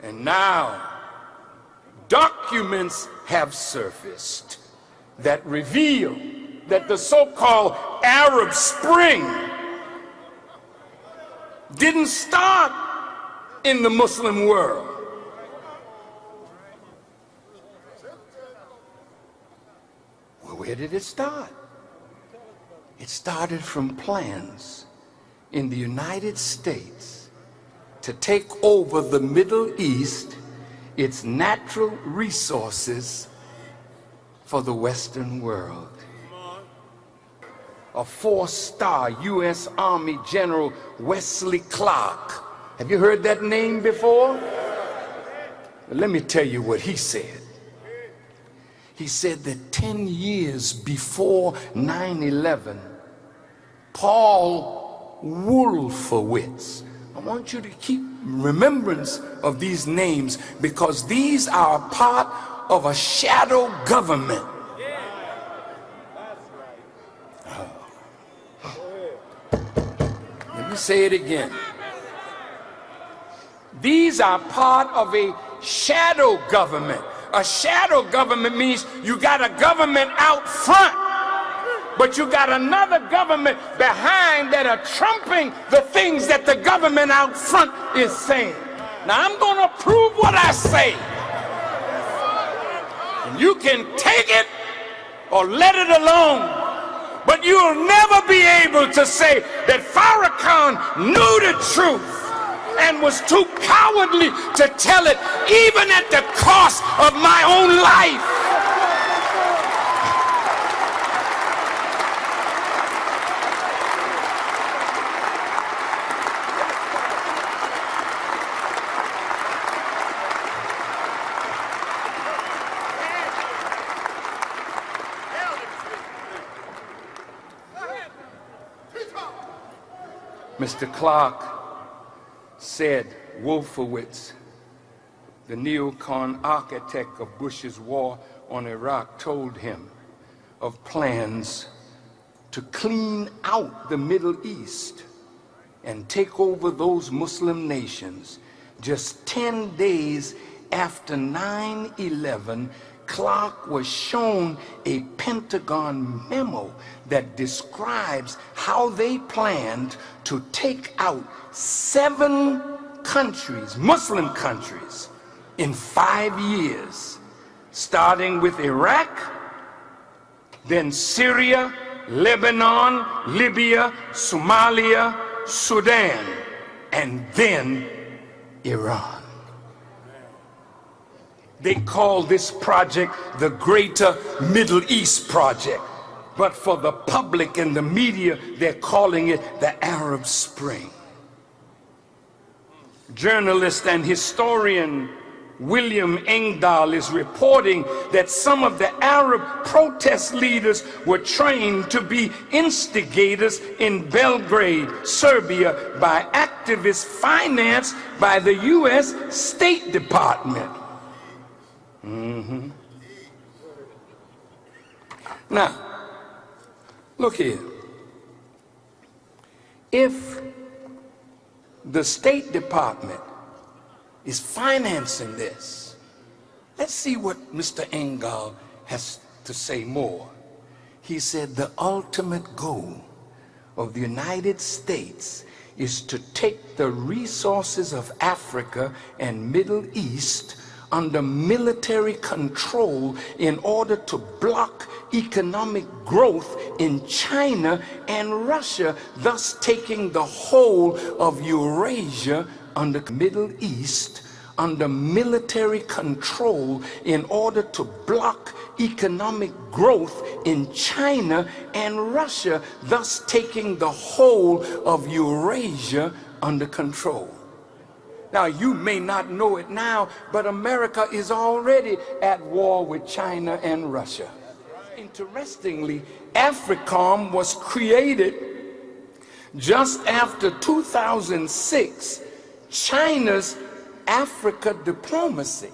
And now documents have surfaced that reveal that the so-called Arab Spring didn't start in the Muslim world. Well, where did it start? It started from plans in the United States to take over the Middle East, its natural resources for the Western world. A 4-star U.S. Army General Wesley Clark. Have you heard that name before? Well, let me tell you what he said. He said that 10 years before 9/11, Paul Wolfowitz, I want you to keep remembrance of these names because these are part of a shadow government. Let me say it again. These are part of a shadow government. A shadow government means you got a government out front, but you got another government behind that are trumping the things that the government out front is saying. Now I'm going to prove what I say. And you can take it or let it alone. But you'll never be able to say that Farrakhan knew the truth and was too cowardly to tell it, even at the cost of my own life. Mr. Clark said Wolfowitz, the neocon architect of Bush's war on Iraq, told him of plans to clean out the Middle East and take over those Muslim nations. Just 10 days after 9/11, Clark was shown a Pentagon memo that describes how they planned to take out 7 countries, Muslim countries, in 5 years, starting with Iraq, then Syria, Lebanon, Libya, Somalia, Sudan, and then Iran. They call this project the Greater Middle East Project, but for the public and the media, they're calling it the Arab Spring. Journalist and historian William Engdahl is reporting that some of the Arab protest leaders were trained to be instigators in Belgrade, Serbia, by activists financed by the U.S. State Department. Now, look here. If the State Department is financing this, let's see what Mr. Engdahl has to say more. He said the ultimate goal of the United States is to take the resources of Africa and Middle East under military control in order to block economic growth in China and Russia, thus taking the whole of Eurasia under Middle East under military control in order to block economic growth in China and Russia, thus taking the whole of Eurasia under control. Now, you may not know it now, but America is already at war with China and Russia. Interestingly, AFRICOM was created just after 2006, China's Africa diplomacy,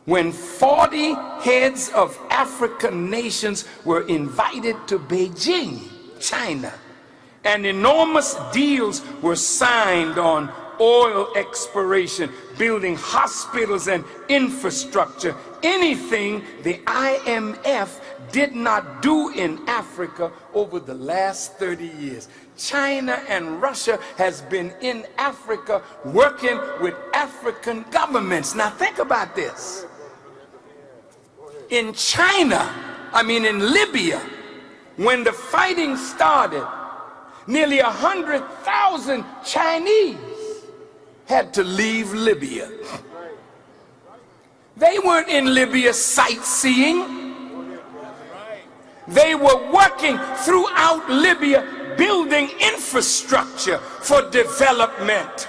when 40 heads of African nations were invited to Beijing, China, and enormous deals were signed on oil exploration, building hospitals and infrastructure, anything the IMF did not do in Africa over the last 30 years. China and Russia has been in Africa working with African governments. Now think about this. In in Libya, when the fighting started, nearly 100,000 Chinese had to leave Libya. They weren't in Libya sightseeing. They were working throughout Libya, building infrastructure for development.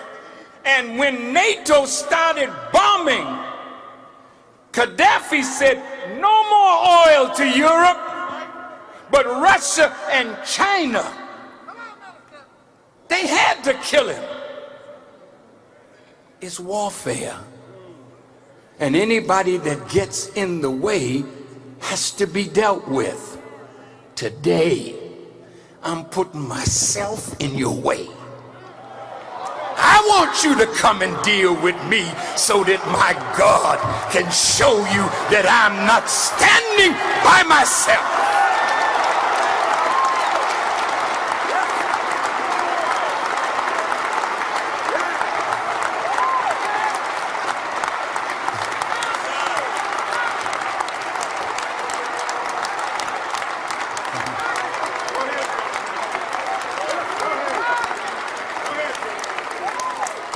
And when NATO started bombing, Gaddafi said, no more oil to Europe, but Russia and China, they had to kill him. It's warfare. And anybody that gets in the way has to be dealt with. Today, I'm putting myself in your way. I want you to come and deal with me so that my God can show you that I'm not standing by myself.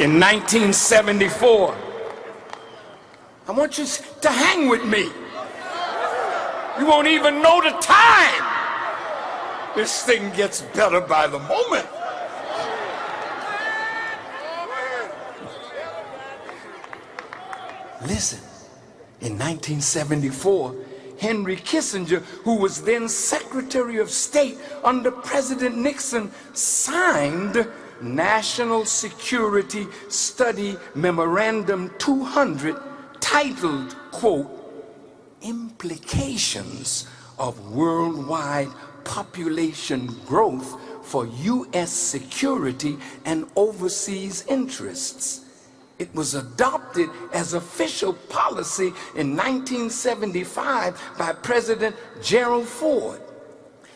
In 1974, I want you to hang with me. You won't even know the time. This thing gets better by the moment. Listen, in 1974, Henry Kissinger, who was then Secretary of State under President Nixon, signed National Security Study Memorandum 200, titled, quote, Implications of Worldwide Population Growth for U.S. Security and Overseas Interests. It was adopted as official policy in 1975 by President Gerald Ford.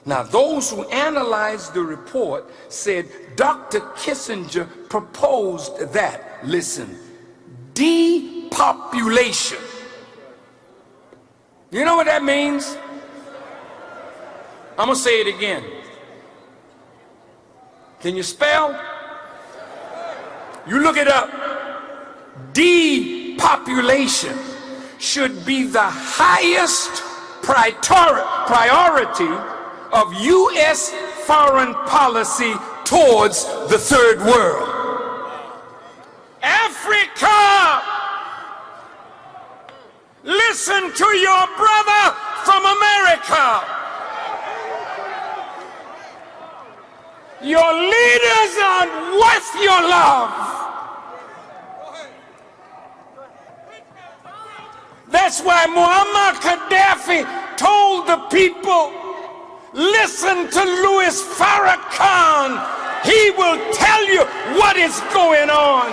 Now, those who analyzed the report said Dr. Kissinger proposed that, listen, depopulation. You know what that means? I'm going to say it again. Can you spell? You look it up. Depopulation should be the highest priority of U.S. foreign policy towards the third world. Africa, listen to your brother from America. Your leaders aren't worth your love. That's why Muammar Gaddafi told the people, listen to Louis Farrakhan. He will tell you what is going on.